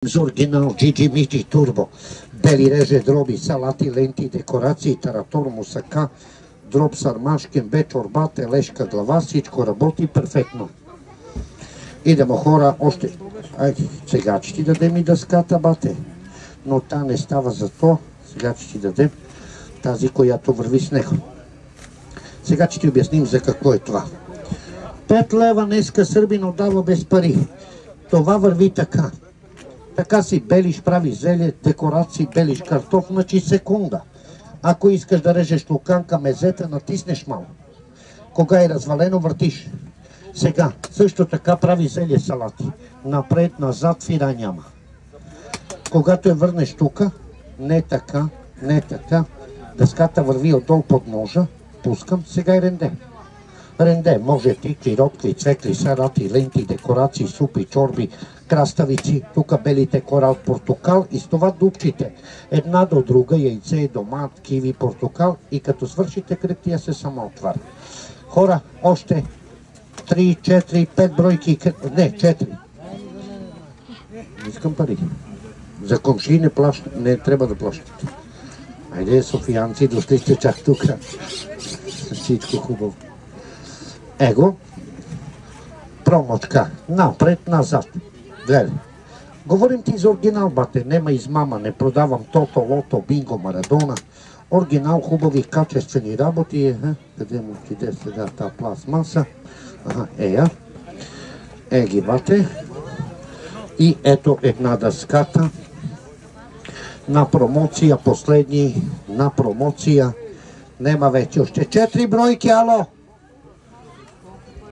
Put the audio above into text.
За оригинал Джиджи Миджи Турбо. Бели реже дроби, салати, ленти, декорации, таратор, мусака, дроб сармаш, кембе, чорба, телешка, глава, всичко работи перфектно. Идемо хора, още... сега ще ти дадем и дъската, бате. Но та не става за то. Сега ще ти дадем тази, която върви с него. Сега ще ти обясним за какво е това. 5 лева днеска Сърбин отдава без пари. Това върви така. Така си белиш, прави зеле, декорации, белиш картоф, значи секунда. Ако искаш да режеш луканка, мезета, натиснеш малко. Кога е развалено, въртиш. Сега, също така прави зеле салати. Напред, назад, фира няма. Когато я върнеш тука, не така, не така, дъската върви отдолу под ножа, пускам, сега е ренде. Ренде, може тикли, роткли, цвекли, салати, ленти, декорации, супи, чорби, краставици, тука белите кора от портокал и с това дупчите. Една до друга, яйце, домат, киви, портокал и като свършите кръг, тия се само отваря. Хора, още 3, 4, 5 бройки, не, 4. Не искам пари. За комши не трябва да плащате. Айде, софиянци, дошли сте чак тук. Всичко хубаво. Его, промочка, напред, назад. Гледай. Говорим ти за оригинал, бате, нема измама, не продавам тото, лото, бинго, марадона. Оригинал, хубави, качествени работи. Къде му отиде сега тази пластмаса? Ея. Еги, бате. И ето една дъската. На промоция, последни, на промоция. Нема вече още 4 бройки, ало!